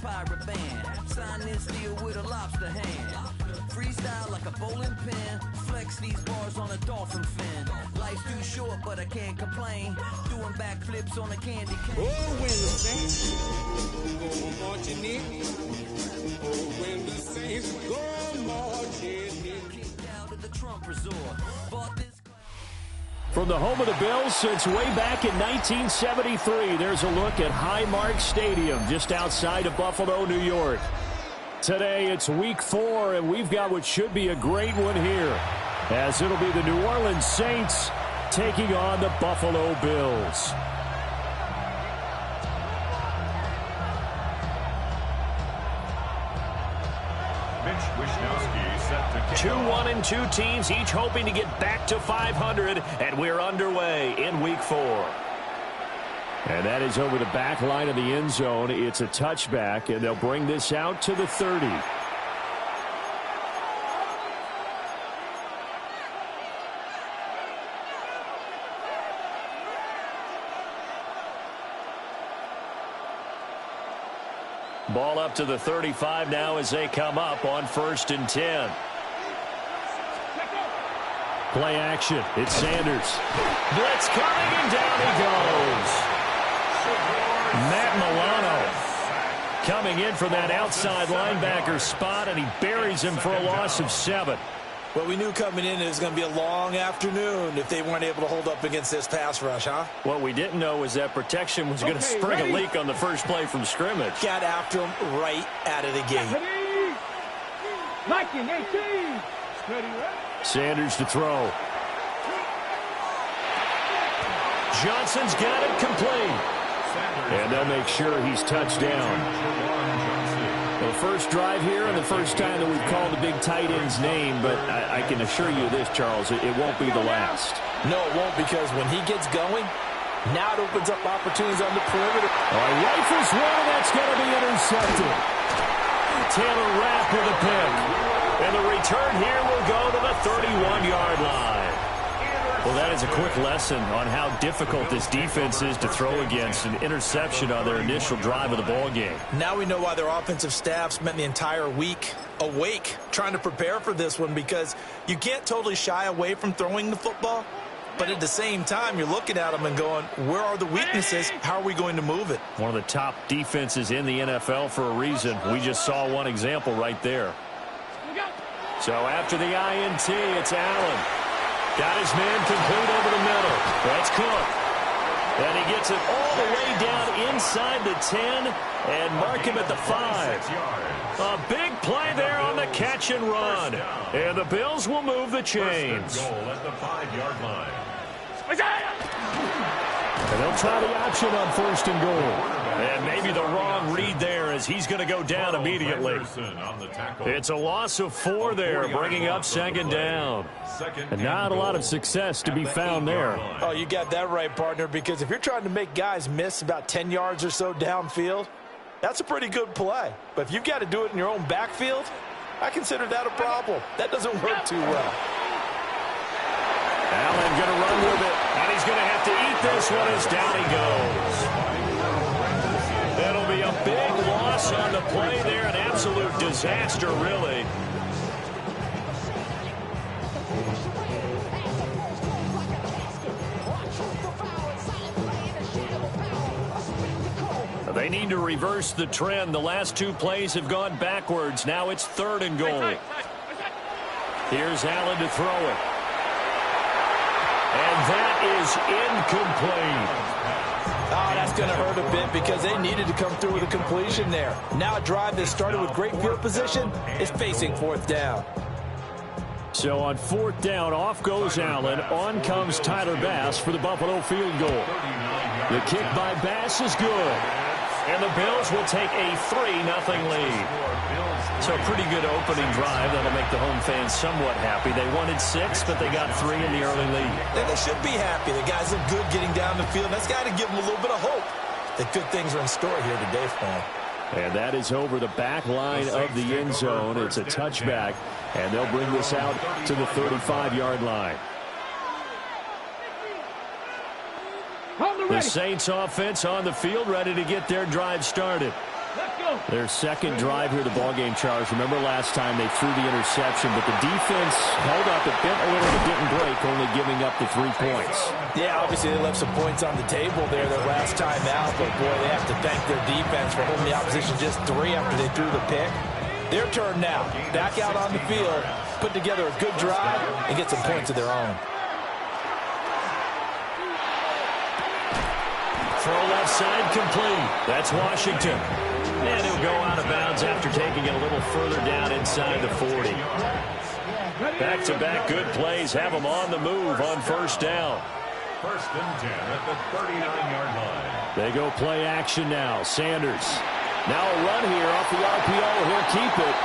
pirate band. Sign this deal with a lobster hand. Freestyle like a bowling pin. Flex these bars on a dolphin fin. Life's too short, but I can't complain. Doing backflips on a candy cane. Oh, when the Saints go marching in. Oh, when the Saints go marching in. Kicked out of the Trump resort. Bought this. From the home of the Bills since way back in 1973, there's a look at Highmark Stadium just outside of Buffalo, New York. Today it's week 4, and we've got what should be a great one here, as it'll be the New Orleans Saints taking on the Buffalo Bills. Mitch Wishnowsky set to kick 2-1-2 teams, each hoping to get back to 500, and we're underway in week 4. And that is over the back line of the end zone. It's a touchback, and they'll bring this out to the 30. Ball up to the 35 now as they come up on 1st and 10. Play action. It's Sanders. Blitz coming, and down he goes. Matt Milano coming in from that outside linebacker spot, and he buries him for a loss of 7. Well, we knew coming in it was going to be a long afternoon if they weren't able to hold up against this pass rush, huh? What we didn't know was that protection was going to spring a leak on the first play from scrimmage. Got after him right out of the gate. Sanders to throw. Johnson's got it complete. And they'll make sure he's touched down. The first drive here and the first time that we've called the big tight end's name, but I can assure you this, Charles, it won't be the last. No, it won't, because when he gets going, now it opens up opportunities on the perimeter. Rifles one, that's going to be intercepted. Taylor Rapp with a pick. And the return here will go to the 31-yard line. Well, that is a quick lesson on how difficult this defense is to throw against. An interception on their initial drive of the ball game. Now we know why their offensive staff spent the entire week awake trying to prepare for this one, because you can't totally shy away from throwing the football, but at the same time you're looking at them and going, where are the weaknesses? How are we going to move it? One of the top defenses in the NFL for a reason. We just saw one example right there. So after the INT, it's Allen. Got his man complete over the middle. That's Cook. And he gets it all the way down inside the 10 and mark him at the 5. A big play there on the catch and run. And the Bills will move the chains. goal at the 5-yard line. And they'll try the option on 1st and goal. And maybe the wrong read there, as he's going to go down immediately. It's a loss of 4 there, bringing up 2nd down. And not a lot of success to be found there. Oh, you got that right, partner, because if you're trying to make guys miss about 10 yards or so downfield, that's a pretty good play. But if you've got to do it in your own backfield, I consider that a problem. That doesn't work too well. Allen going to run with it, and he's going to have to eat this one as down he goes. That'll be a big loss on the play there, an absolute disaster, really. They need to reverse the trend. The last 2 plays have gone backwards. Now it's 3rd and goal. Here's Allen to throw it. And that is incomplete. Oh, that's going to hurt a bit, because they needed to come through with a completion there. Now a drive that started with great field position is facing 4th down. So on 4th down, off goes Allen. On comes Tyler Bass for the Buffalo field goal. The kick by Bass is good. And the Bills will take a 3-0 lead. So a pretty good opening drive that'll make the home fans somewhat happy. They wanted 6, but they got 3 in the early lead. And they should be happy. The guys look good getting down the field. That's got to give them a little bit of hope that good things are in store here today for them. And that is over the back line of the end zone. It's a touchback, and they'll bring this out to the 35-yard line. The Saints offense on the field, ready to get their drive started. Let's go. Their second drive here, the ballgame, Charles. Remember last time they threw the interception, but the defense held up. It bent a little, but didn't break, only giving up the 3 points. Yeah, obviously they left some points on the table there their last time out, but boy, they have to thank their defense for holding the opposition just 3 after they threw the pick. Their turn now. Back out on the field, put together a good drive, and get some points of their own. Throw left side complete. That's Washington. And he'll go out of bounds after taking it a little further down inside the 40. Back-to-back good plays have them on the move on first down. First and 10 at the 39-yard line. They go play action now. Sanders. Now a run here off the RPO. He'll keep it.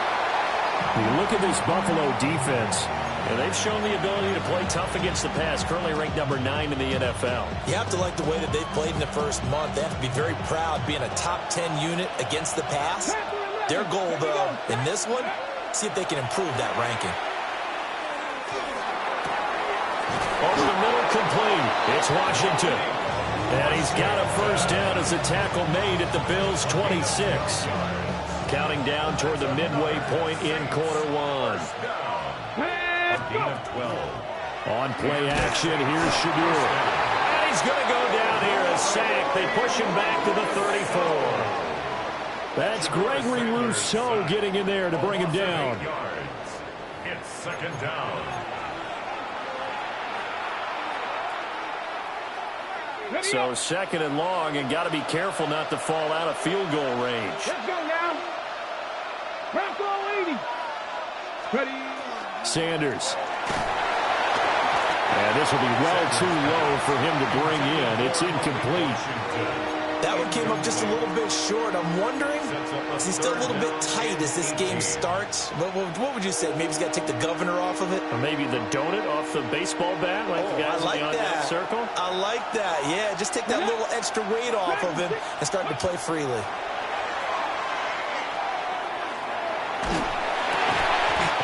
You look at this Buffalo defense, and they've shown the ability to play tough against the pass. Currently ranked number 9 in the NFL. You have to like the way that they've played in the first month. They have to be very proud being a top 10 unit against the pass. Their goal, though, in this one, see if they can improve that ranking. Over the middle, complete. It's Washington. And he's got a first down as a tackle made at the Bills' 26. Counting down toward the midway point in quarter one. On play action, here's Shadur. And he's going to go down here, a sack. They push him back to the 34. That's Gregory Rousseau getting in there to bring him down. It's second down. So second and long, and got to be careful not to fall out of field goal range. Let's go now. Bronco 80. Ready. Sanders. And this will be well too low for him to bring in. It's incomplete. That one came up just a little bit short. I'm wondering, is he still a little bit tight as this game starts? What would you say? Maybe he's got to take the governor off of it? Or maybe the donut off the baseball bat, like the guys I like in the on-deck circle? I like that. Yeah, just take that little extra weight off of him and start to play freely.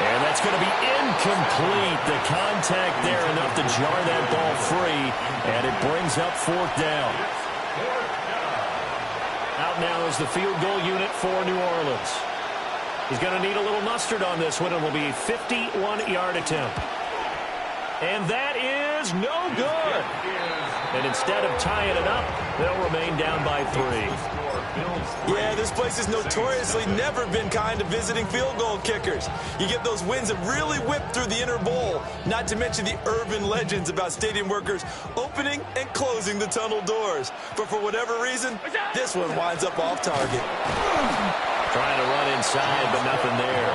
And that's going to be incomplete. The contact there enough to jar that ball free, and it brings up fourth down. Out now is the field goal unit for New Orleans. He's going to need a little mustard on this one. It will be a 51-yard attempt. And that is no good. And instead of tying it up, they'll remain down by 3. Yeah, this place has notoriously never been kind to visiting field goal kickers. You get those wins that really whip through the inner bowl, not to mention the urban legends about stadium workers opening and closing the tunnel doors. But for whatever reason, this one winds up off target. Trying to run inside, but nothing there.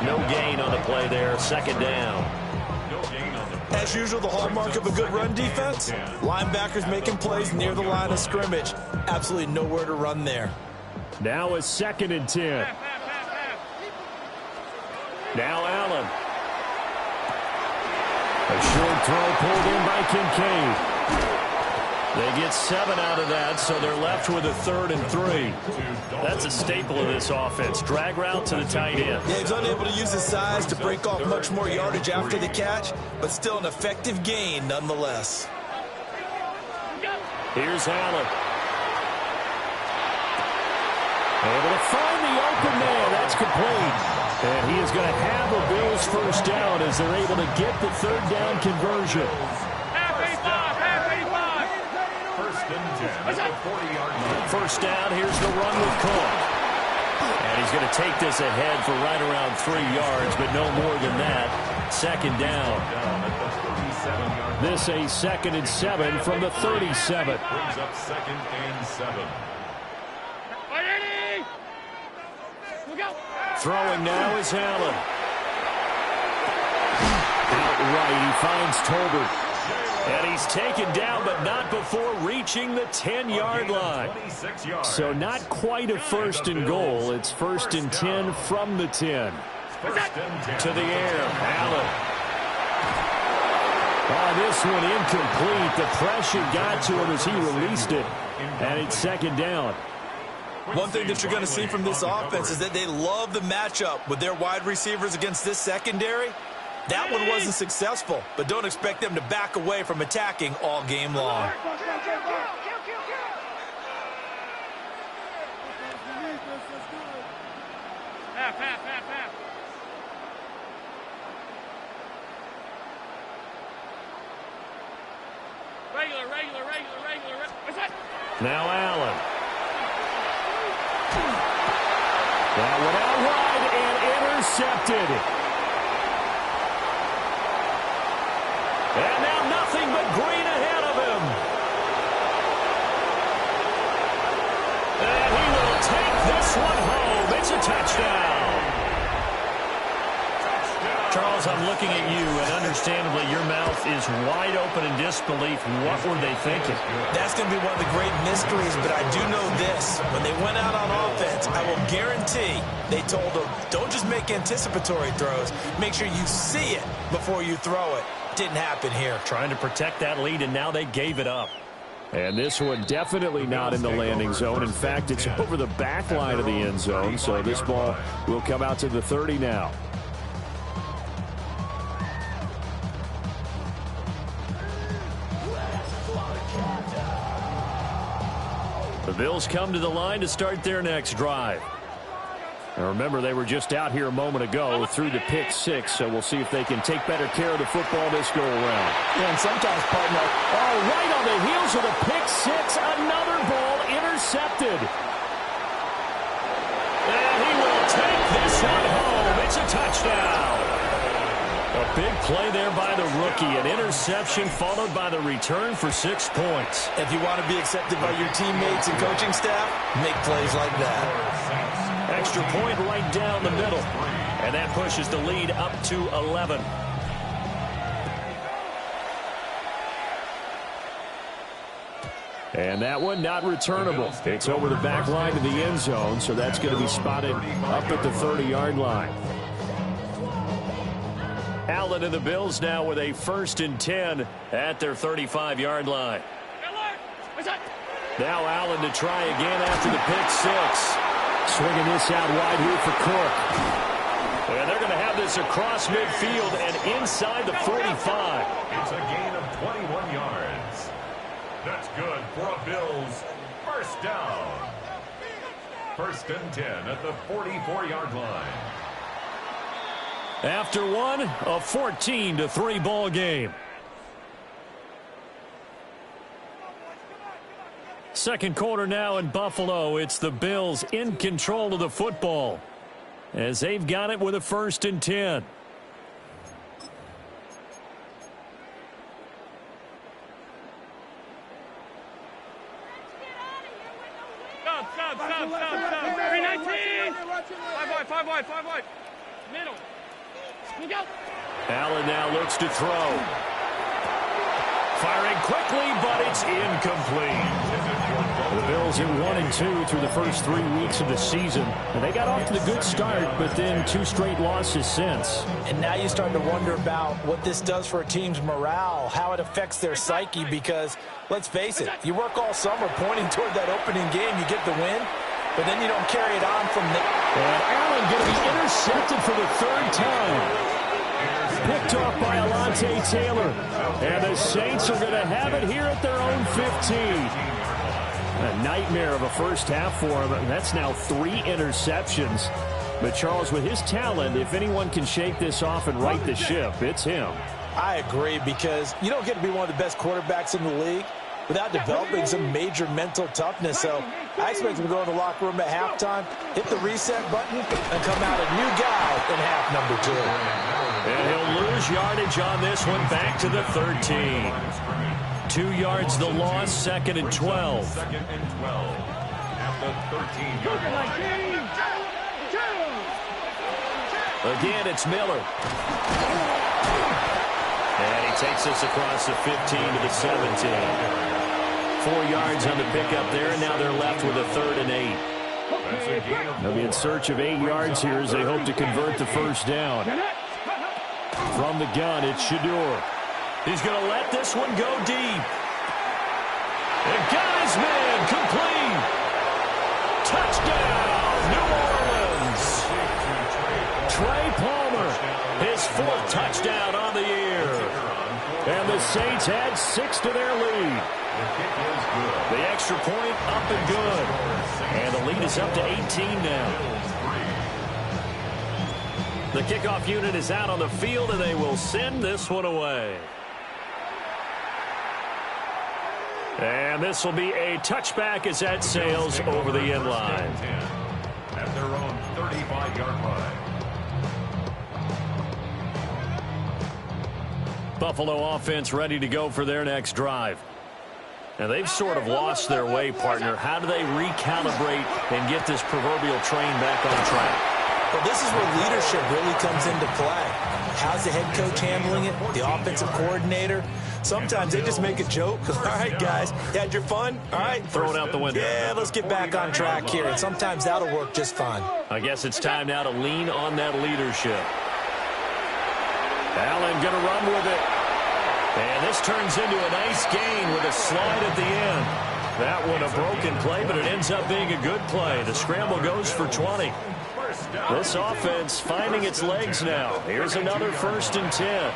No gain on the play there, second down. As usual, the hallmark of a good run defense, linebackers making plays near the line of scrimmage. Absolutely nowhere to run there. Now it's second and 10. Now Allen. A short throw pulled in by Kincaid. They get 7 out of that, so they're left with a 3rd and 3. That's a staple of this offense. Drag route to the tight end. Yeah, he's unable to use his size to break off much more yardage after the catch, but still an effective gain nonetheless. Here's Allen. Able to find the open man. That's complete. And he is going to have a Bills first down as they're able to get the 3rd down conversion. First down, here's the run with Cook. And he's going to take this ahead for right around 3 yards, but no more than that. Second down. This a 2nd and 7 from the 37. Brings up 2nd and 7. Throwing now is Allen. Outright, he finds Tolbert. And he's taken down, but not before reaching the 10-yard line. So not quite a 1st and goal. It's 1st and 10 from the 10. To the air, Allen. Oh, this one incomplete. The pressure got to him as he released it. And it's 2nd down. One thing that you're going to see from this offense is that they love the matchup with their wide receivers against this secondary. That one wasn't successful, but don't expect them to back away from attacking all game long. half. Regular. What's that? Now Allen. That one out wide and intercepted. And now nothing but green ahead of him. And he will take this one home. It's a touchdown. Charles, I'm looking at you, and understandably your mouth is wide open in disbelief. What were they thinking? That's going to be one of the great mysteries, but I do know this. When they went out on offense, I will guarantee they told them, don't just make anticipatory throws. Make sure you see it before you throw it. Didn't happen here. Trying to protect that lead, and now they gave it up. And this one definitely not in the landing zone. In fact, it's over the back line of the end zone, so this ball will come out to the 30 now. The Bills come to the line to start their next drive. Now remember, they were just out here a moment ago through the pick six, so we'll see if they can take better care of the football this go around. Yeah, and sometimes, partner, right on the heels of the pick six, another ball intercepted. And he will take this one home. It's a touchdown. A big play there by the rookie. An interception followed by the return for 6 points. If you want to be accepted by your teammates and coaching staff, make plays like that. Extra point right down the middle. And that pushes the lead up to 11. And that one not returnable. It's over the back line to the end zone, so that's going to be spotted up at the 30-yard line. Allen and the Bills now with a 1st and 10 at their 35-yard line. Now Allen to try again after the pick six. Swinging this out wide here for Cook. And they're going to have this across midfield and inside the 45. It's a gain of 21 yards. That's good for a Bills first down. 1st and 10 at the 44-yard line. After one, a 14-3 ball game. Second quarter now in Buffalo. It's the Bills in control of the football as they've got it with a 1st and 10. Stop. 319. 5 wide. Middle. Allen now looks to throw. Firing quickly, but it's incomplete. The Bills are 1-2 through the first 3 weeks of the season. And they got off to the good start, but then 2 straight losses since. And now you start to wonder about what this does for a team's morale, how it affects their psyche, because, let's face it, you work all summer pointing toward that opening game, you get the win, but then you don't carry it on from there. And Allen going to be intercepted for the 3rd time. Picked off by Alontae Taylor. And the Saints are going to have it here at their own 15. A nightmare of a first half for him. That's now 3 interceptions. But Charles, with his talent, if anyone can shake this off and right the ship, it's him. I agree, because you don't get to be one of the best quarterbacks in the league without developing some major mental toughness. So I expect him to go in the locker room at halftime, hit the reset button, and come out a new guy in half number 2. And he'll lose yardage on this one, back to the 13. 2 yards the loss, 2nd and 12. 2nd and 12 at the 13-yard line. Again, it's Miller. And he takes us across the 15 to the 17. 4 yards on the pickup there, and now they're left with a 3rd and 8. They'll be in search of 8 yards here as they hope to convert the first down. From the gun, it's Shedeur. He's going to let this one go deep. And got his man complete. Touchdown, New Orleans. Trey Palmer, his 4th touchdown on the year. And the Saints add 6 to their lead. The extra point up and good. And the lead is up to 18 now. The kickoff unit is out on the field, and they will send this one away. And this will be a touchback as that sails over the end line. At their own 35-yard line. Buffalo offense ready to go for their next drive. Now, they've sort of lost their way, partner. How do they recalibrate and get this proverbial train back on track? Well, this is where leadership really comes into play. How's the head coach handling it? The offensive coordinator? Sometimes they just make a joke. All right, guys, you had your fun? All right. Throw it out the window. Yeah, let's get back on track here. And sometimes that'll work just fine. I guess it's time now to lean on that leadership. Allen going to run with it. And this turns into a nice gain with a slide at the end. That one a broken play, but it ends up being a good play. The scramble goes for 20. This offense finding its legs now. Here's another 1st and 10.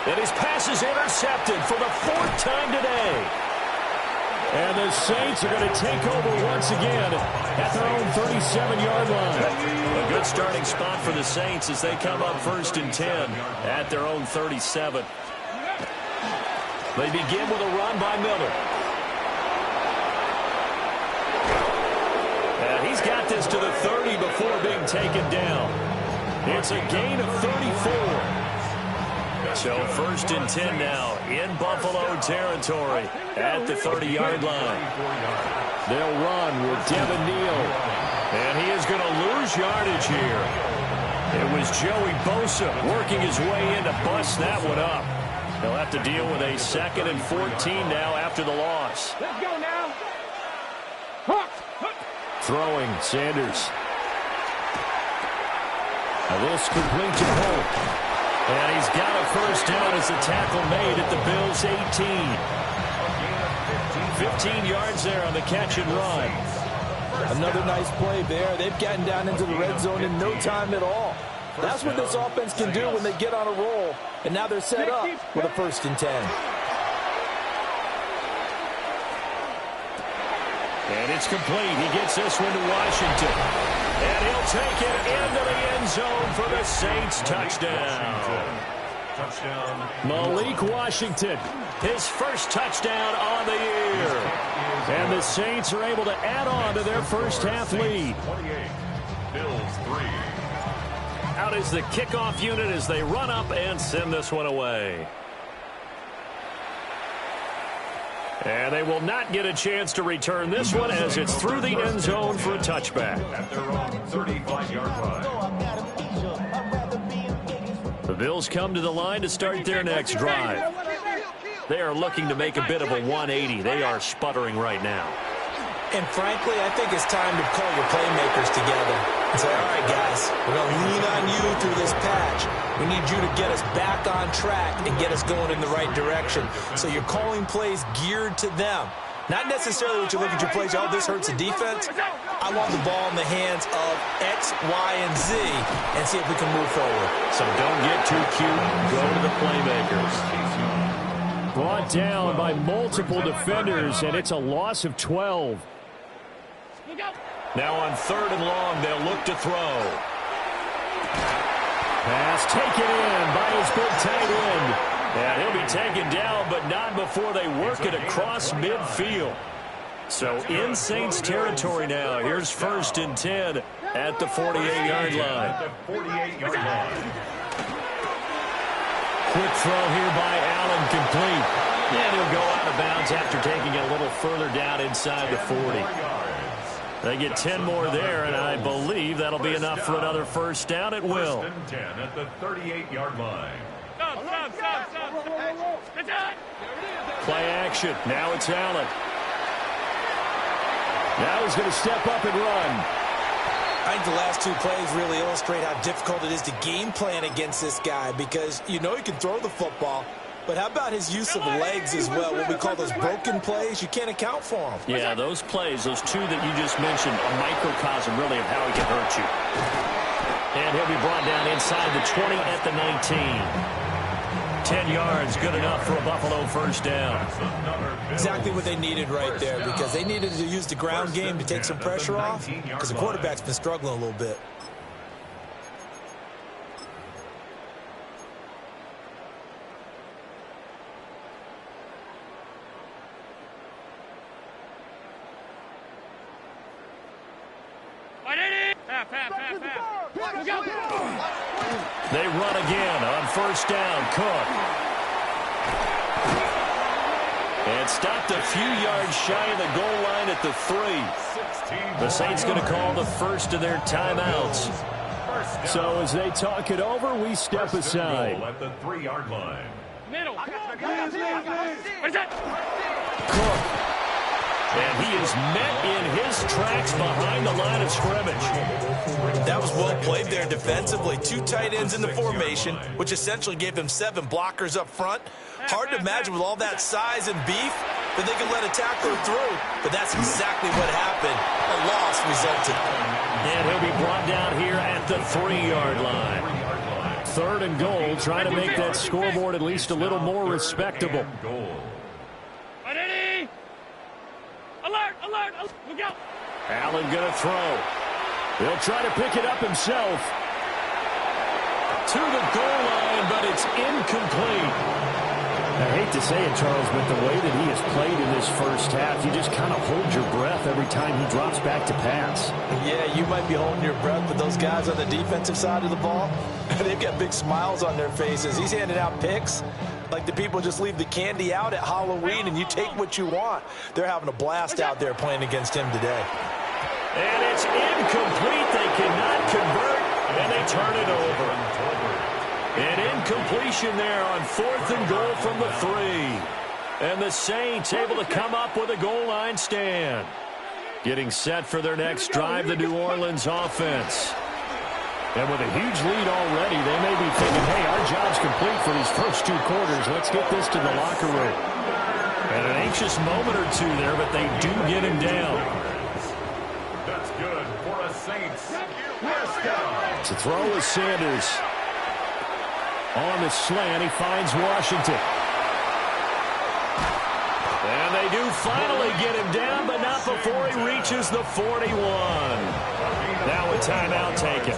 And his pass is intercepted for the 4th time today. And the Saints are going to take over once again at their own 37-yard line. A good starting spot for the Saints as they come up 1st and 10 at their own 37. They begin with a run by Miller. And he's got this to the 30 before being taken down. It's a gain of 34. So 1st and 10 now in Buffalo territory at the 30-yard line. They'll run with Devin Neal. And he is going to lose yardage here. It was Joey Bosa working his way in to bust that one up. He'll have to deal with a 2nd and 14 now after the loss. Let's go now. Throwing, Sanders. Now this complete to Polk. And he's got a 1st down as the tackle made at the Bills' 18. 15 yards there on the catch and run. Another nice play there. They've gotten down into the red zone in no time at all. That's what this offense can do when they get on a roll. And now they're set up with a 1st and 10. And it's complete. He gets this one to Washington. And he'll take it into the end zone for the Saints touchdown. Malik Washington, his 1st touchdown on the year. And the Saints are able to add on to their first half lead. Bills 3. Out is the kickoff unit as they run up and send this one away. And they will not get a chance to return this one as it's through the end zone for a touchback. At their own 35-yard line. The Bills come to the line to start their next drive. They are looking to make a bit of a 180. They are sputtering right now. And frankly, I think it's time to call your playmakers together and say, all right, guys, we're going to lean on you through this patch. We need you to get us back on track and get us going in the right direction. So you're calling plays geared to them. Not necessarily what you look at your plays, oh, this hurts the defense. I want the ball in the hands of X, Y, and Z and see if we can move forward. So don't get too cute. Go to the playmakers. Brought down by multiple defenders, and it's a loss of 12. Now on 3rd and long, they'll look to throw. Pass taken in by his big tight end. And he'll be taken down, but not before they work it across midfield. So in Saints territory now. Here's 1st and 10 at the 48-yard line. Quick throw here by Allen, complete. And he'll go out of bounds after taking it a little further down inside the 40. They get 10 more there, and I believe that'll be enough for another 1st down. It will. 1st and 10 at the 38-yard line. Stop. Play action. Now it's Allen. Now he's going to step up and run. I think the last 2 plays really illustrate how difficult it is to game plan against this guy because you know he can throw the football, but how about his use of legs as well? What we call those broken plays, you can't account for them. Yeah, those plays, those 2 that you just mentioned, a microcosm really of how he can hurt you. And he'll be brought down inside the 20 at the 19. 10 yards, good enough for a Buffalo 1st down. Exactly what they needed right there because they needed to use the ground game to take some pressure off because the quarterback's been struggling a little bit. Half. Look out. They run again on first down. Cook. And stopped a few yards shy of the goal line at the 3. The Saints going to call the first of their timeouts. So as they talk it over, we step aside. At the 3-yard line. Middle. What is that? Cook. And he is met in his tracks behind the line of scrimmage. That was well played there defensively. 2 tight ends in the formation, which essentially gave him 7 blockers up front. Hard to imagine with all that size and beef that they could let a tackler through. But that's exactly what happened. A loss resulted. And he'll be brought down here at the 3-yard line. 3rd and goal, trying to make that scoreboard at least a little more respectable. Ready? Alert. Look out. Allen going to throw. He'll try to pick it up himself. To the goal line, but it's incomplete. I hate to say it, Charles, but the way that he has played in this first half, you just kind of hold your breath every time he drops back to pass. Yeah, you might be holding your breath, but those guys on the defensive side of the ball, they've got big smiles on their faces. He's handing out picks like the people just leave the candy out at Halloween and you take what you want. They're having a blast out there playing against him today. And it's incomplete. They cannot convert, and they turn it over. An incompletion there on 4th and goal from the 3. And the Saints able to come up with a goal line stand. Getting set for their next drive, the New Orleans offense. And with a huge lead already, they may be thinking, hey, our job's complete for these first 2 quarters. Let's get this to the locker room. And an anxious moment or two there, but they do get him down. That's good for a Saints first down. To throw is Sanders. On the slant, he finds Washington. And they do finally get him down, but not before he reaches the 41. Now a timeout taken.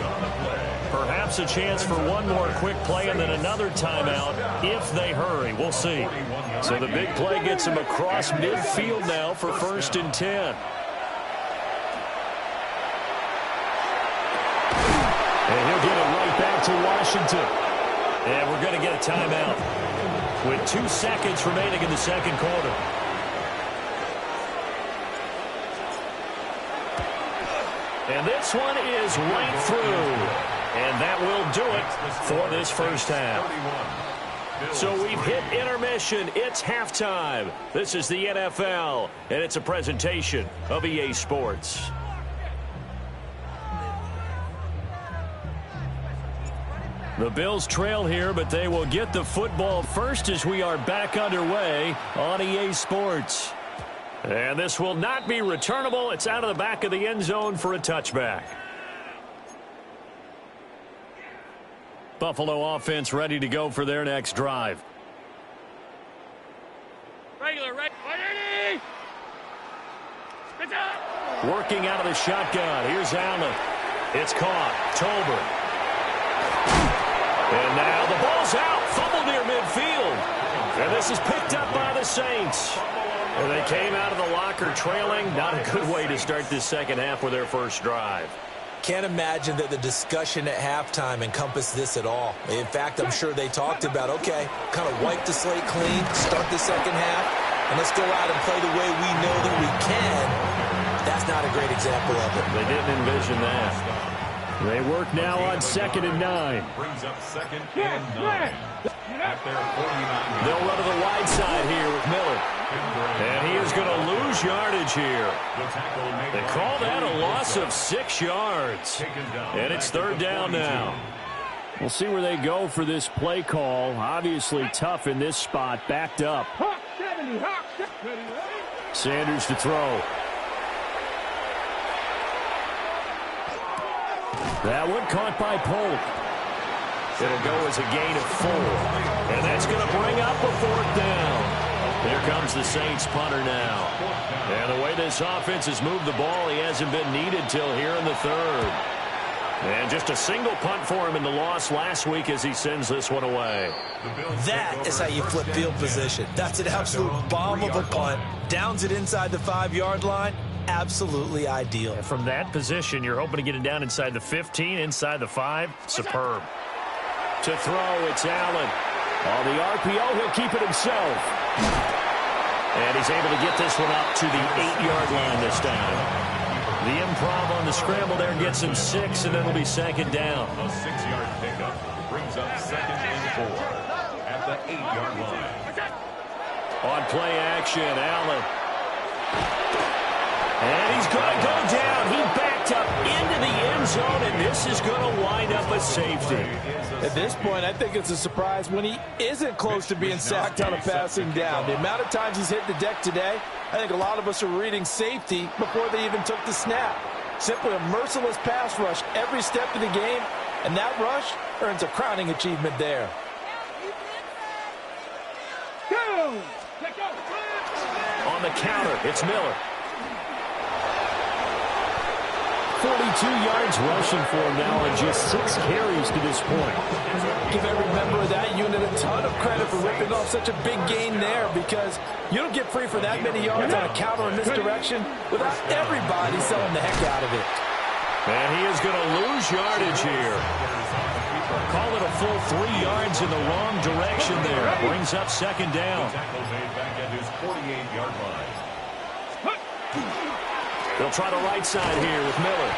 Perhaps a chance for one more quick play and then another timeout if they hurry. We'll see. So the big play gets him across midfield now for 1st and 10. And he'll get it right back to Washington. And we're going to get a timeout with 2 seconds remaining in the second quarter. And this one is right through. And that will do it for this first half. So we've hit intermission. It's halftime. This is the NFL, and it's a presentation of EA Sports. The Bills trail here, but they will get the football first as we are back underway on EA Sports. And this will not be returnable. It's out of the back of the end zone for a touchback. Buffalo offense ready to go for their next drive. Regular. Ready? It's up. Working out of the shotgun. Here's Allen. It's caught. Tolbert. And now the ball's out. Fumble near midfield. And this is picked up by the Saints. And they came out of the locker trailing. Not a good way to start this second half with their first drive. Can't imagine that the discussion at halftime encompassed this at all. In fact, I'm sure they talked about, okay, kind of wipe the slate clean, start the second half, and let's go out and play the way we know that we can. That's not a great example of it. They didn't envision that. They work now on 2nd and 9. Brings up 2nd and 9. At their 49. They'll run to the wide side here with Miller. And he is going to lose yardage here. They call that a loss of 6 yards. And it's 3rd down now. We'll see where they go for this play call. Obviously tough in this spot, backed up. Sanders to throw. That one caught by Polk. It'll go as a gain of 4. And that's going to bring up a 4th down. Here comes the Saints punter now. And the way this offense has moved the ball, he hasn't been needed till here in the 3rd. And just a single punt for him in the loss last week as he sends this one away. That is how you flip field position. That's an absolute bomb of a punt. Downs it inside the 5-yard line. absolutely ideal. From that position, you're hoping to get it down inside the 15, inside the 5. Superb. To throw, it's Allen. On the RPO, he'll keep it himself. And he's able to get this one up to the 8-yard line this time. The improv on the scramble there gets him 6, and it'll be second down. A 6-yard pickup brings up 2nd and 4 at the 8-yard line. On play action, Allen. And he's going to go down. He backed up into the end zone, and this is going to wind up a safety. At this point, I think it's a surprise when he isn't close to being sacked on a passing down. The amount of times he's hit the deck today, I think a lot of us are reading safety before they even took the snap. Simply a merciless pass rush every step of the game, and that rush earns a crowning achievement there. On the counter, it's Miller. 42 yards rushing for him now and just 6 carries to this point. Give every member of that unit a ton of credit for ripping off such a big gain there, because you don't get free for that many yards on a counter in this direction without everybody selling the heck out of it. And he is going to lose yardage here. Call it a full 3 yards in the wrong direction there. Brings up second down. Tackle made back at his 48-yard line. They'll try the right side here with Miller.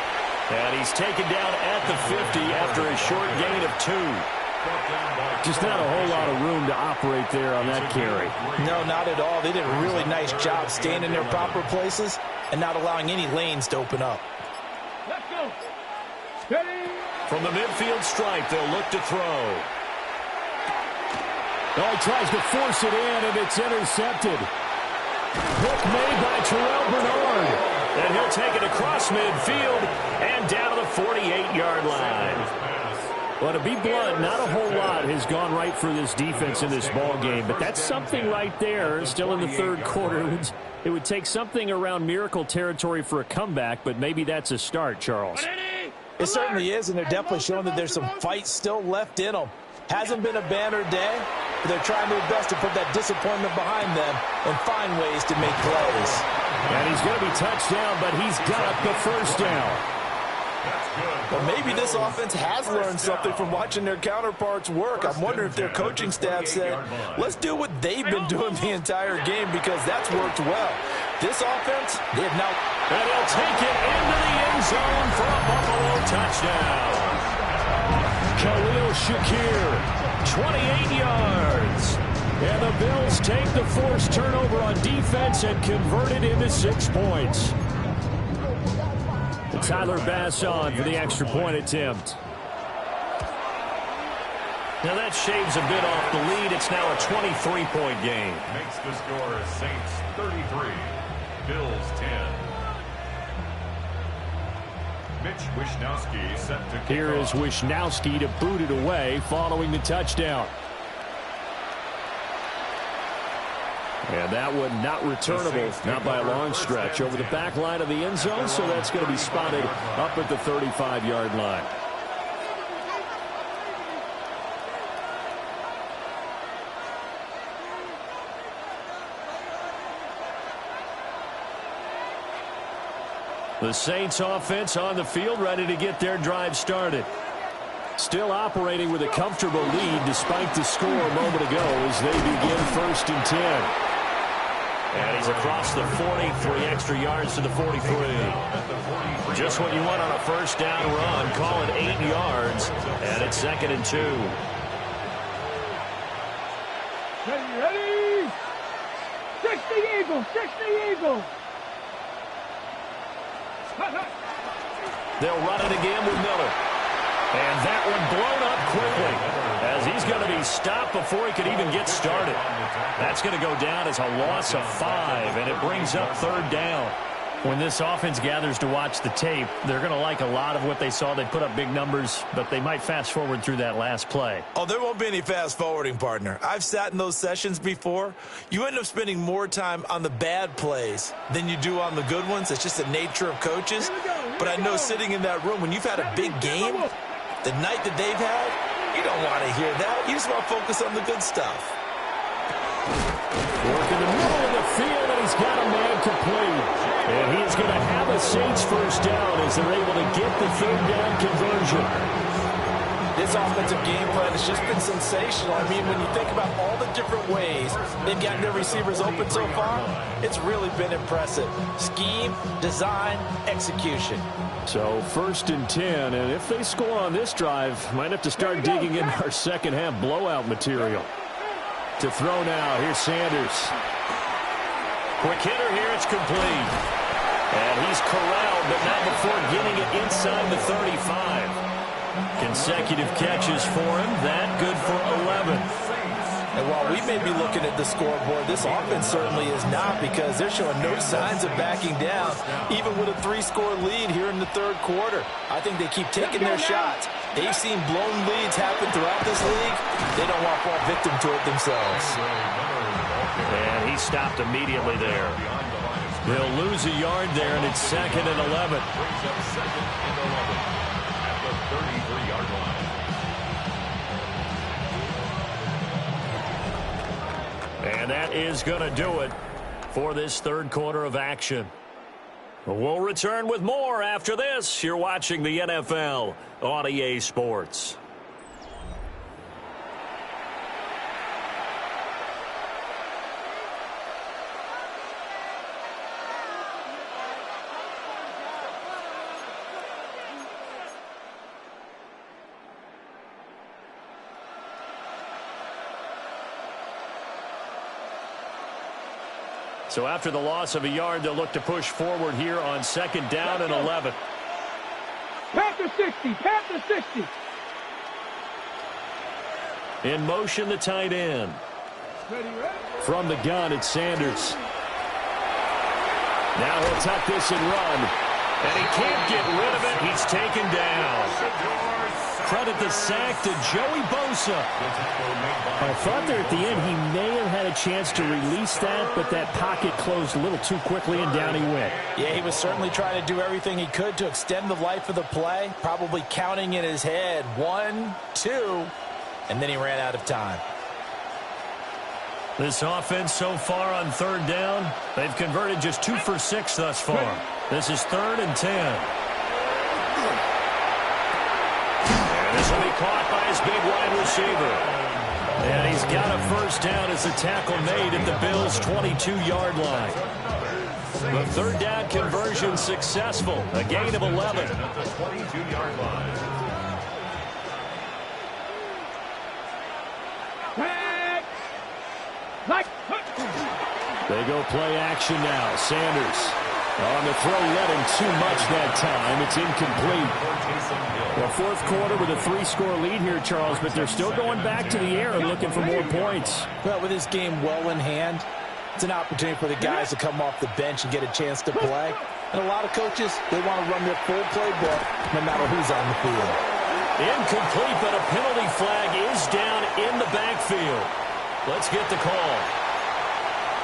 And he's taken down at the 50 after a short gain of 2. Just not a whole lot of room to operate there on that carry. No, not at all. They did a really nice job staying in their proper places and not allowing any lanes to open up. Let's go. From the midfield stripe, they'll look to throw. Oh, he tries to force it in, and it's intercepted. Hook made by Terrell Bernard. And he'll take it across midfield and down to the 48-yard line. Well, to be blunt, not a whole lot has gone right for this defense in this ball game, but that's something right there. Still in the third quarter. It would take something around miracle territory for a comeback, but maybe that's a start, Charles. It certainly is, and they're definitely showing that there's some fight still left in them. Hasn't been a banner day, but they're trying their best to put that disappointment behind them and find ways to make plays. And he's going to be touched down, but he's got the first down. Well, maybe this offense has learned something from watching their counterparts work. I'm wondering if their coaching staff said, let's do what they've been doing the entire game, because that's worked well. This offense, they have now... And he'll take it into the end zone for a Buffalo touchdown. Khalil Shakir, 28 yards. And the Bills take the forced turnover on defense and convert it into 6 points. And Tyler Bass on for the extra point attempt. Now that shaves a bit off the lead. It's now a 23-point game. Makes the score Saints 33, Bills 10. Mitch Wishnowsky set to kick Here is off. Wishnowsky to boot it away following the touchdown. And that one not returnable, not by a long stretch, over the back line of the end zone, so that's going to be spotted up at the 35-yard line. The Saints offense on the field, ready to get their drive started. Still operating with a comfortable lead despite the score a moment ago as they begin 1st and 10. And he's across the 40, 3 extra yards to the 43. Just what you want on a first down run. Call it 8 yards, and it's 2nd and 2. Ready? 60 Eagles, 60 Eagles. They'll run it again with Miller. And that one blown up quickly as he's going to be stopped before he could even get started. That's going to go down as a loss of 5, and it brings up 3rd down. When this offense gathers to watch the tape, they're going to like a lot of what they saw. They put up big numbers, but they might fast forward through that last play. Oh, there won't be any fast forwarding, partner. I've sat in those sessions before. You end up spending more time on the bad plays than you do on the good ones. It's just the nature of coaches. But I know sitting in that room, when you've had a big game, the night that they've had, you don't want to hear that. You just want to focus on the good stuff. Work in the middle of the field, and he's got a man complete. And he is going to have a Saints first down as they're able to get the third down conversion. This offensive game plan has just been sensational. I mean, when you think about all the different ways they've gotten their receivers open so far, it's really been impressive. Scheme, design, execution. So 1st and 10, and if they score on this drive, might have to start digging in our second half blowout material. To throw now, here's Sanders. Quick hitter here, it's complete. And he's corralled, but not before getting it inside the 35. Consecutive catches for him, that good for 11. And while we may be looking at the scoreboard, this offense certainly is not, because they're showing no signs of backing down, even with a 3-score lead here in the third quarter. I think they keep taking their shots. They've seen blown leads happen throughout this league. They don't want to fall victim to it themselves. And he stopped immediately there. They'll lose a yard there, and it's 2nd and 11. Brings up 2nd and 11 at the 33-yard line. And that is going to do it for this third quarter of action. We'll return with more after this. You're watching the NFL on EA Sports. So after the loss of a yard, they'll look to push forward here on 2nd down and 11. Panther 60, Panther 60. In motion, the tight end. From the gun, it's Sanders. Now he'll tuck this and run. And he can't get rid of it. He's taken down. Credit the sack to Joey Bosa. I thought there at the end he may have had a chance to release that, but that pocket closed a little too quickly and down he went. Yeah, he was certainly trying to do everything he could to extend the life of the play, probably counting in his head 1, 2, and then he ran out of time. This offense so far on 3rd down, they've converted just 2 for 6 thus far. This is 3rd and 10. This will be caught by his big wide receiver. And he's got a first down as the tackle made at the Bills' 22-yard line. The 3rd down conversion successful. A gain of 11. At the 22-yard line. They go play action now. Sanders on the throw, led him too much that time. It's incomplete. The 4th quarter with a 3-score lead here, Charles, but they're still going back to the air and looking for more points. Well, with this game well in hand, it's an opportunity for the guys to come off the bench and get a chance to play. And a lot of coaches, they want to run their full playbook no matter who's on the field. Incomplete, but a penalty flag is down in the backfield. Let's get the call.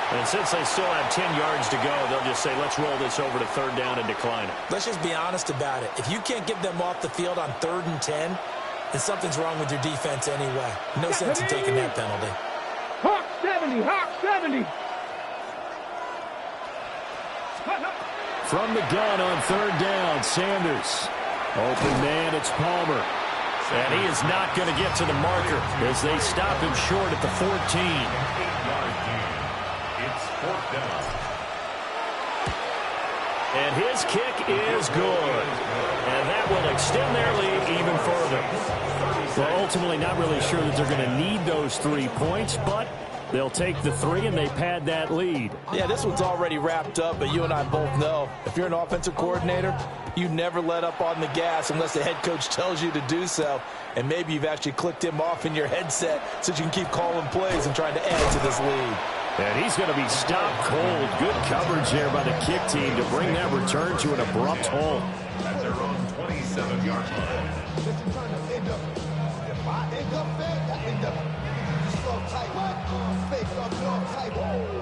And since they still have 10 yards to go, they'll just say, let's roll this over to 3rd down and decline it. Let's just be honest about it. If you can't get them off the field on 3rd and 10, then something's wrong with your defense anyway. No sense in taking that penalty. Hawk 70, Hawk 70. From the gun on 3rd down, Sanders. Open man, it's Palmer. And he is not going to get to the marker as they stop him short at the 14. It's 4th down. And his kick is good. And that will extend their lead even further. Well, ultimately not really sure that they're going to need those 3 points, but they'll take the 3 and they pad that lead. Yeah, this one's already wrapped up, but you and I both know if you're an offensive coordinator, you never let up on the gas unless the head coach tells you to do so. And maybe you've actually clicked him off in your headset so you can keep calling plays and trying to add to this lead. And he's going to be stopped cold. Good coverage there by the kick team to bring that return to an abrupt halt. At their own 27-yard line.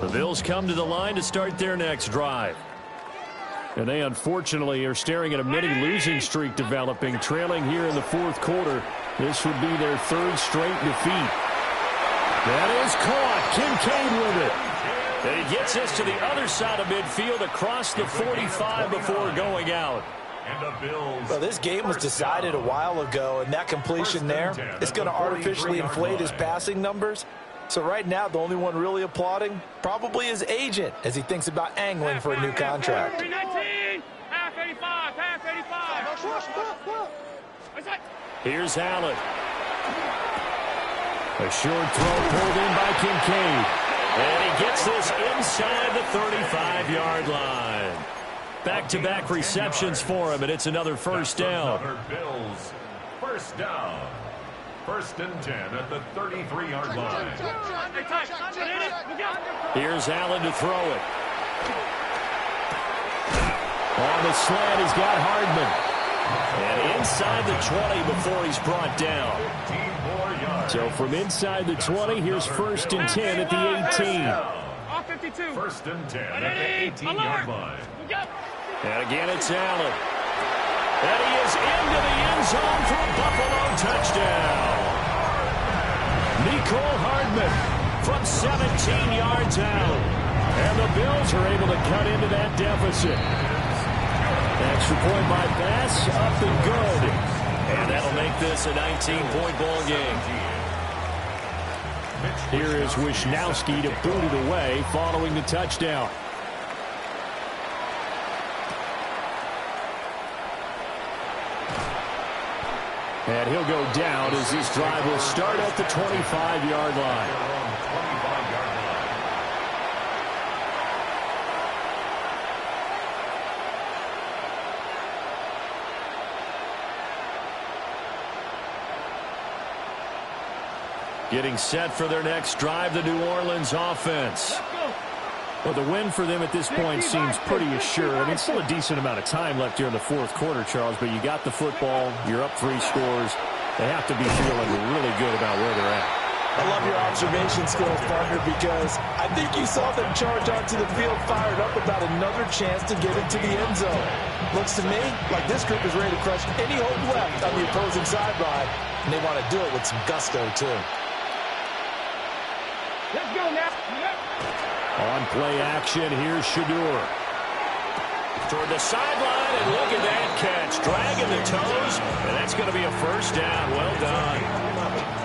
The Bills come to the line to start their next drive. And they unfortunately are staring at a mini losing streak developing, trailing here in the 4th quarter. This would be their 3rd straight defeat. That is caught. Kincaid with it. And he gets this to the other side of midfield across the 45 before going out. Well, this game was decided a while ago, and that completion there is going to artificially inflate his passing numbers. So right now, the only one really applauding probably his agent as he thinks about angling for a new contract. 319, half 85, half 85. Here's Allen. A short throw pulled in by Kincaid. And he gets this inside the 35-yard line. Back-to-back receptions for him, and it's another first down. Bills, first down. First and 10 at the 33-yard line. Here's Allen to throw it. On the slant, he's got Hardman. And inside the 20 before he's brought down. So from inside the 20, here's first and 10 at the 18. First and 10 at the 18-yard line. And again, it's Allen. And he is into the end zone for a Buffalo touchdown. Mecole Hardman from 17 yards out. And the Bills are able to cut into that deficit. Extra point by Bass, up and good. And that'll make this a 19-point ball game. Here is Wisnowski to boot it away following the touchdown. And he'll go down as this drive will start at the 25-yard line. Getting set for their next drive, the New Orleans offense. Well, the win for them at this point seems pretty assured. I mean, still a decent amount of time left here in the fourth quarter, Charles, but you got the football, you're up 3 scores. They have to be feeling really good about where they're at. I love your observation skills, partner, because I think you saw them charge onto the field, fired up about another chance to get into the end zone. Looks to me like this group is ready to crush any hope left on the opposing sideline, and they want to do it with some gusto, too. Let's go now. On play action, here's Shedeur. Toward the sideline, and look at that catch. Dragging the toes, and that's going to be a first down. Well done.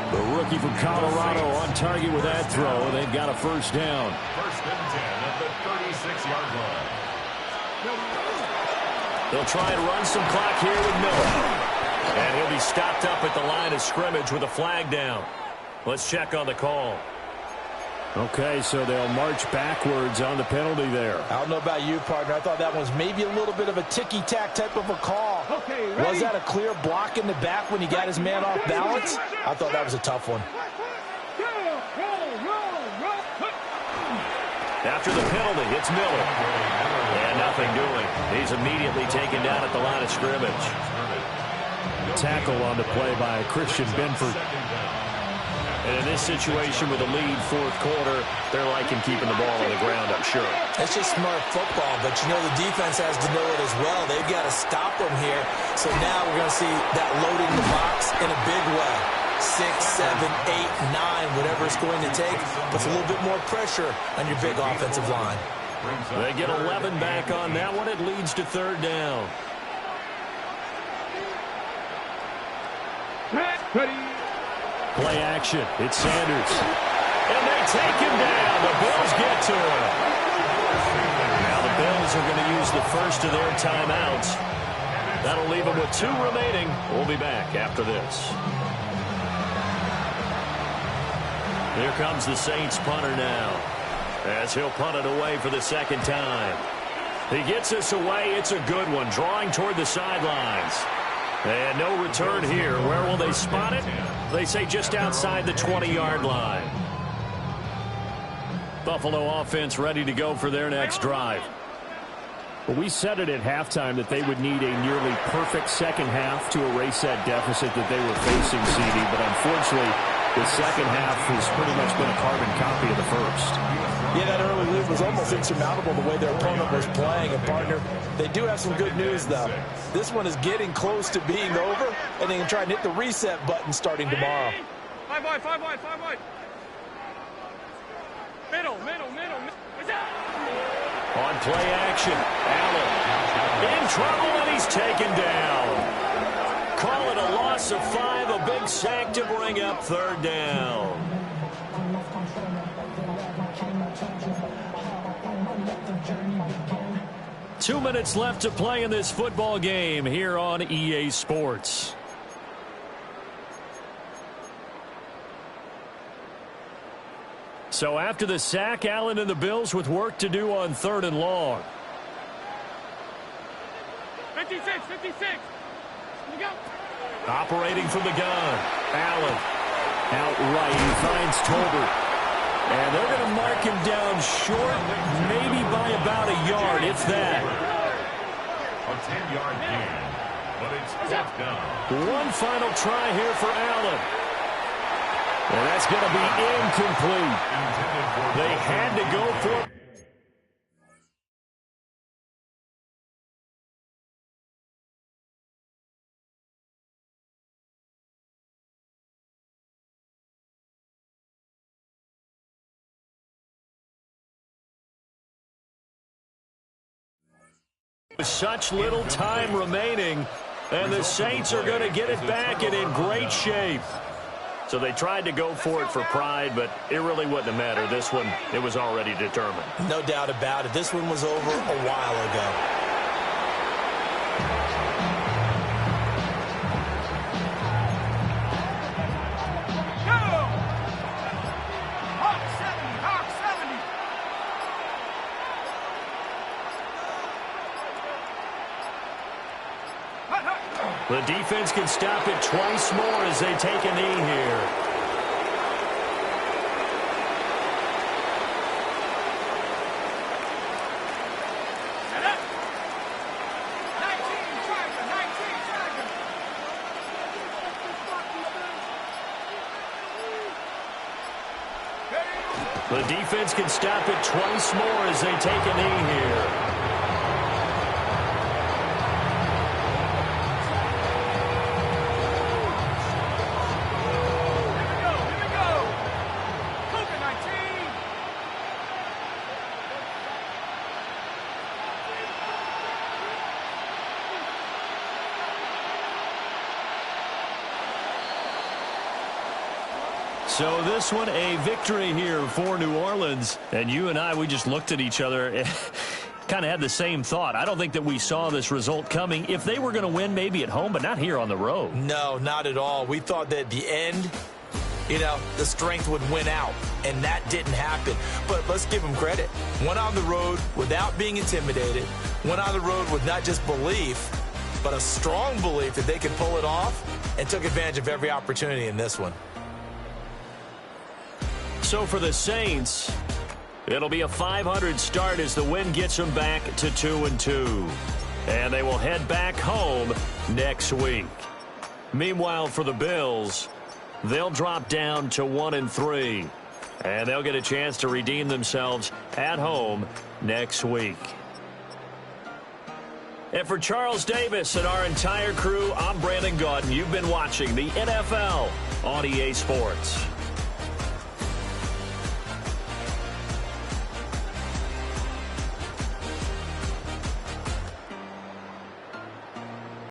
The rookie from Colorado on target with that throw. They've got a first down. First and 10 at the 36-yard line. They'll try and run some clock here with Miller. And he'll be stopped up at the line of scrimmage with a flag down. Let's check on the call. Okay, so they'll march backwards on the penalty there. I don't know about you, partner. I thought that was maybe a little bit of a ticky-tack type of a call. Okay, was that a clear block in the back when he got his man off balance? I thought that was a tough one. After the penalty, it's Miller. And nothing doing. He's immediately taken down at the line of scrimmage. Tackle on the play by Christian Benford. And in this situation with a lead fourth quarter, they're liking keeping the ball on the ground, I'm sure. It's just smart football, but you know the defense has to know it as well. They've got to stop them here. So now we're going to see that loading the box in a big way. 6, 7, 8, 9, whatever it's going to take. Puts a little bit more pressure on your big offensive line. They get 11 back on that one. It leads to third down. Play action. It's Sanders. And they take him down. The Bills get to him. Now the Bills are going to use the first of their timeouts. That'll leave them with 2 remaining. We'll be back after this. Here comes the Saints punter now, as he'll punt it away for the second time. He gets this away. It's a good one, drawing toward the sidelines. And no return here. Where will they spot it? They say just outside the 20-yard line. Buffalo offense ready to go for their next drive. Well, we said it at halftime that they would need a nearly perfect second half to erase that deficit that they were facing, CD. But unfortunately, the second half has pretty much been a carbon copy of the first. Yeah, that early lead was almost insurmountable the way their opponent was playing. And, partner, they do have some good news, though. This one is getting close to being over, and they can try and hit the reset button starting tomorrow. 5 wide. Middle. What's that? On play action, Allen in trouble, and he's taken down. Call it a loss of 5, a big sack to bring up 3rd down. Two minutes left to play in this football game here on EA Sports. So after the sack, Allen and the Bills with work to do on 3rd and long. 56. Here we go. Operating from the gun, Allen. Outright, he finds Tolbert. And they're going to mark him down short, maybe by about a yard, if that. A 10-yard gain, but it's fourth down. One final try here for Allen. And that's going to be incomplete. They had to go for it. With such little time remaining, and the Saints are going to get it back and in great shape. So they tried to go for it for pride, but it really wouldn't have mattered. This one, it was already determined. No doubt about it. This one was over a while ago. The defense can stop it twice more as they take a knee here. The defense can stop it twice more as they take a knee here. So this one, a victory here for New Orleans. And you and I, we just looked at each other, kind of had the same thought. I don't think that we saw this result coming. If they were going to win, maybe at home, but not here on the road. No, not at all. We thought that at the end, the strength would win out, and that didn't happen. But let's give them credit. Went on the road without being intimidated. Went on the road with not just belief, but a strong belief that they could pull it off, and took advantage of every opportunity in this one. So for the Saints, it'll be a 500 start as the win gets them back to 2-2. And they will head back home next week. Meanwhile, for the Bills, they'll drop down to 1-3. And they'll get a chance to redeem themselves at home next week. And for Charles Davis and our entire crew, I'm Brandon Gaudin. You've been watching the NFL on EA Sports.